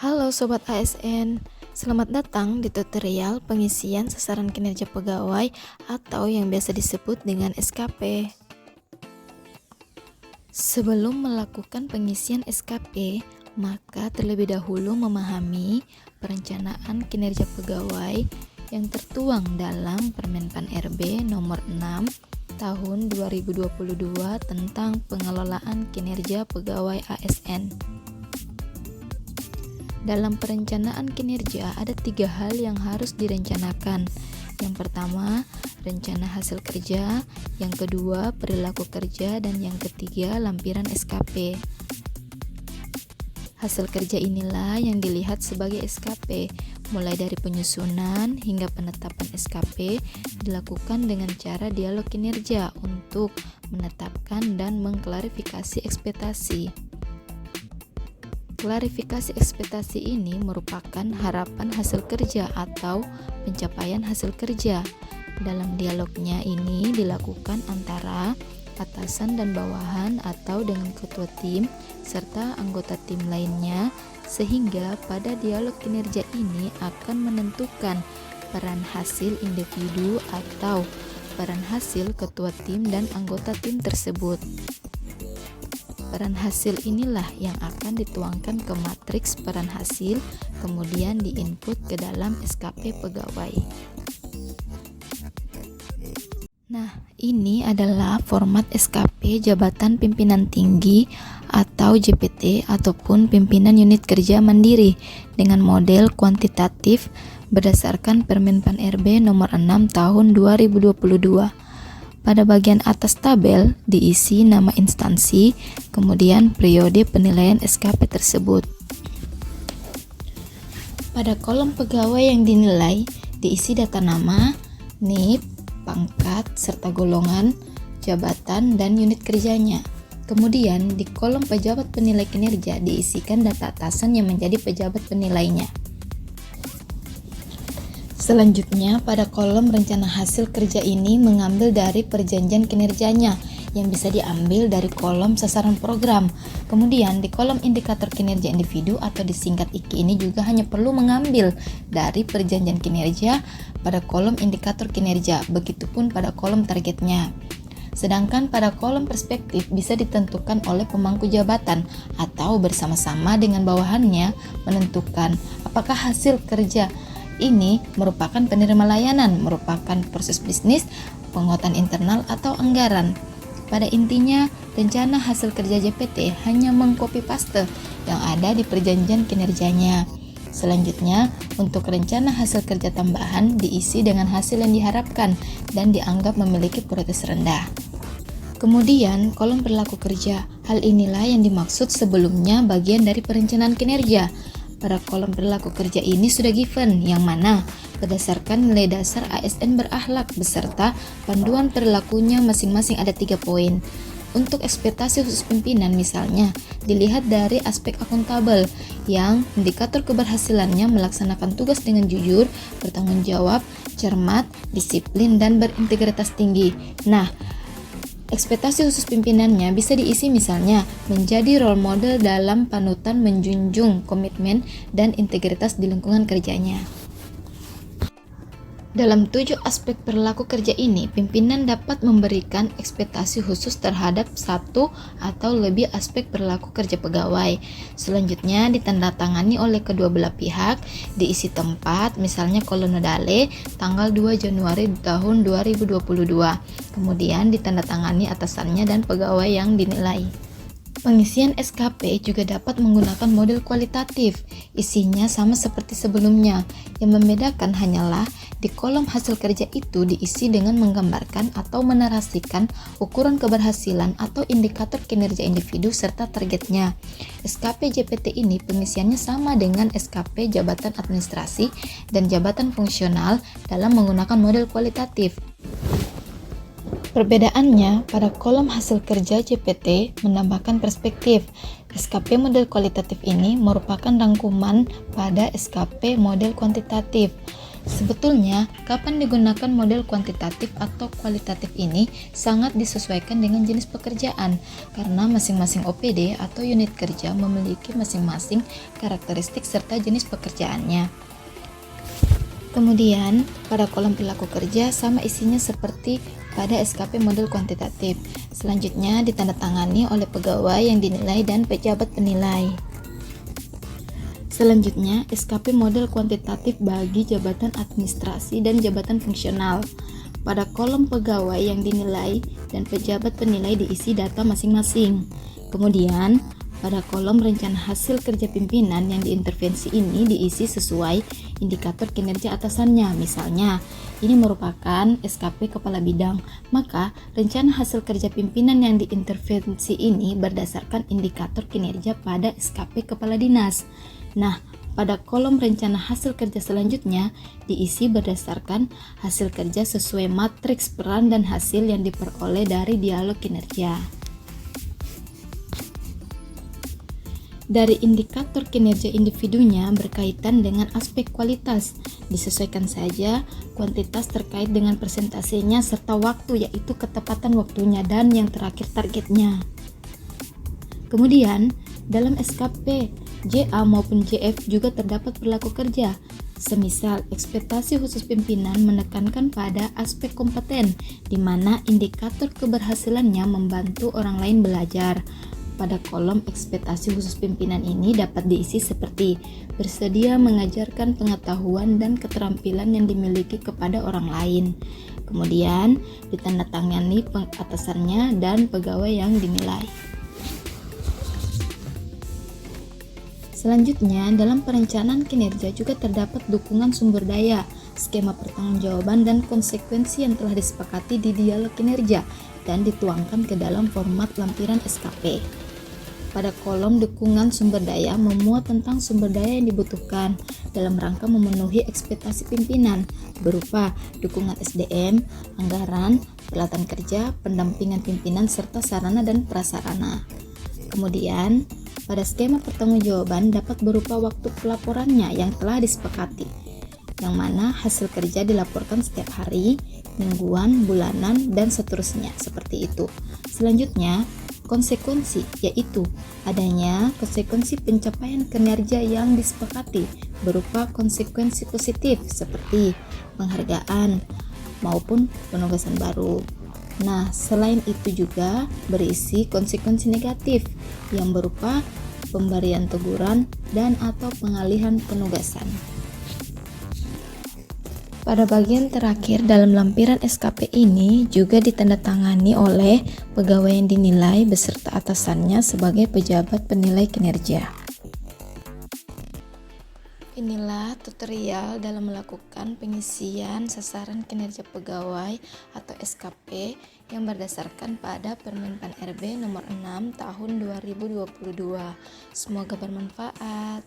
Halo Sobat ASN, selamat datang di tutorial pengisian sasaran kinerja pegawai atau yang biasa disebut dengan SKP. Sebelum melakukan pengisian SKP, maka terlebih dahulu memahami perencanaan kinerja pegawai yang tertuang dalam Permenpan RB nomor 6 tahun 2022 tentang pengelolaan kinerja pegawai ASN. Dalam perencanaan kinerja ada 3 hal yang harus direncanakan. Yang pertama, rencana hasil kerja, yang kedua, perilaku kerja, dan yang ketiga, lampiran SKP. Hasil kerja inilah yang dilihat sebagai SKP, mulai dari penyusunan hingga penetapan SKP dilakukan dengan cara dialog kinerja untuk menetapkan dan mengklarifikasi ekspektasi. Klarifikasi ekspektasi ini merupakan harapan hasil kerja atau pencapaian hasil kerja. Dalam dialognya ini dilakukan antara atasan dan bawahan atau dengan ketua tim serta anggota tim lainnya, sehingga pada dialog kinerja ini akan menentukan peran hasil individu atau peran hasil ketua tim dan anggota tim tersebut. Peran hasil inilah yang akan dituangkan ke matriks peran hasil, kemudian diinput ke dalam SKP pegawai. Nah, ini adalah format SKP Jabatan Pimpinan Tinggi atau JPT ataupun Pimpinan Unit Kerja Mandiri dengan model kuantitatif berdasarkan Permenpan RB nomor 6 tahun 2022. Pada bagian atas tabel diisi nama instansi, kemudian periode penilaian SKP tersebut. Pada kolom pegawai yang dinilai diisi data nama, NIP, pangkat, serta golongan, jabatan, dan unit kerjanya. Kemudian di kolom pejabat penilai kinerja diisikan data atasan yang menjadi pejabat penilainya. Selanjutnya, pada kolom rencana hasil kerja ini mengambil dari perjanjian kinerjanya yang bisa diambil dari kolom sasaran program. Kemudian di kolom indikator kinerja individu atau disingkat IKI ini juga hanya perlu mengambil dari perjanjian kinerja pada kolom indikator kinerja, begitupun pada kolom targetnya. Sedangkan pada kolom perspektif bisa ditentukan oleh pemangku jabatan atau bersama-sama dengan bawahannya menentukan apakah hasil kerja ini merupakan penerima layanan, merupakan proses bisnis, penguatan internal, atau anggaran. Pada intinya, rencana hasil kerja JPT hanya mengcopy paste yang ada di perjanjian kinerjanya. Selanjutnya, untuk rencana hasil kerja tambahan diisi dengan hasil yang diharapkan dan dianggap memiliki prioritas rendah. Kemudian, kolom perilaku kerja. Hal inilah yang dimaksud sebelumnya bagian dari perencanaan kinerja. Pada kolom perilaku kerja ini sudah given, yang mana berdasarkan nilai dasar ASN berakhlak beserta panduan perilakunya masing-masing ada 3 poin. Untuk ekspektasi khusus pimpinan misalnya, dilihat dari aspek akuntabel, yang indikator keberhasilannya melaksanakan tugas dengan jujur, bertanggung jawab, cermat, disiplin, dan berintegritas tinggi. Nah, ekspektasi khusus pimpinannya bisa diisi misalnya menjadi role model dalam panutan, menjunjung komitmen dan integritas di lingkungan kerjanya. Dalam 7 aspek perilaku kerja ini, pimpinan dapat memberikan ekspektasi khusus terhadap 1 atau lebih aspek perilaku kerja pegawai. Selanjutnya ditandatangani oleh kedua belah pihak, diisi tempat, misalnya kolonodale tanggal 2 Januari tahun 2022. Kemudian ditandatangani atasannya dan pegawai yang dinilai. Pengisian SKP juga dapat menggunakan model kualitatif. Isinya sama seperti sebelumnya. Yang membedakan hanyalah di kolom hasil kerja itu diisi dengan menggambarkan atau menarasikan ukuran keberhasilan atau indikator kinerja individu serta targetnya. SKP JPT ini pengisiannya sama dengan SKP jabatan administrasi dan jabatan fungsional dalam menggunakan model kualitatif. Perbedaannya, pada kolom hasil kerja JPT menambahkan perspektif. SKP model kualitatif ini merupakan rangkuman pada SKP model kuantitatif. Sebetulnya, kapan digunakan model kuantitatif atau kualitatif ini sangat disesuaikan dengan jenis pekerjaan, karena masing-masing OPD atau unit kerja memiliki masing-masing karakteristik serta jenis pekerjaannya. Kemudian, pada kolom perilaku kerja sama isinya seperti pada SKP model kuantitatif. Selanjutnya ditandatangani oleh pegawai yang dinilai dan pejabat penilai. Selanjutnya, SKP model kuantitatif bagi jabatan administrasi dan jabatan fungsional. Pada kolom pegawai yang dinilai dan pejabat penilai diisi data masing-masing. Kemudian, pada kolom rencana hasil kerja pimpinan yang diintervensi ini diisi sesuai indikator kinerja atasannya. Misalnya, ini merupakan SKP kepala bidang, maka rencana hasil kerja pimpinan yang diintervensi ini berdasarkan indikator kinerja pada SKP kepala dinas. Nah, pada kolom rencana hasil kerja selanjutnya diisi berdasarkan hasil kerja sesuai matriks peran dan hasil yang diperoleh dari dialog kinerja. Dari indikator kinerja individunya berkaitan dengan aspek kualitas, disesuaikan saja kuantitas terkait dengan persentasenya serta waktu, yaitu ketepatan waktunya dan yang terakhir targetnya. Kemudian, dalam SKP JA maupun JF juga terdapat perilaku kerja. Semisal ekspektasi khusus pimpinan menekankan pada aspek kompeten, di mana indikator keberhasilannya membantu orang lain belajar. Pada kolom ekspektasi khusus pimpinan ini dapat diisi seperti bersedia mengajarkan pengetahuan dan keterampilan yang dimiliki kepada orang lain. Kemudian ditandatangani atasannya dan pegawai yang dinilai. Selanjutnya, dalam perencanaan kinerja juga terdapat dukungan sumber daya, skema pertanggungjawaban dan konsekuensi yang telah disepakati di dialog kinerja dan dituangkan ke dalam format lampiran SKP. Pada kolom dukungan sumber daya memuat tentang sumber daya yang dibutuhkan dalam rangka memenuhi ekspektasi pimpinan berupa dukungan SDM, anggaran, peralatan kerja, pendampingan pimpinan serta sarana dan prasarana. Kemudian, pada skema pertanggungjawaban dapat berupa waktu pelaporannya yang telah disepakati, yang mana hasil kerja dilaporkan setiap hari, mingguan, bulanan, dan seterusnya, seperti itu. Selanjutnya, konsekuensi, yaitu adanya konsekuensi pencapaian kinerja yang disepakati berupa konsekuensi positif seperti penghargaan maupun penugasan baru. Nah, selain itu juga berisi konsekuensi negatif yang berupa pemberian teguran dan atau pengalihan penugasan. Pada bagian terakhir dalam lampiran SKP ini juga ditandatangani oleh pegawai yang dinilai beserta atasannya sebagai pejabat penilai kinerja. Inilah tutorial dalam melakukan pengisian sasaran kinerja pegawai atau SKP yang berdasarkan pada Permenpan RB nomor 6 tahun 2022. Semoga bermanfaat.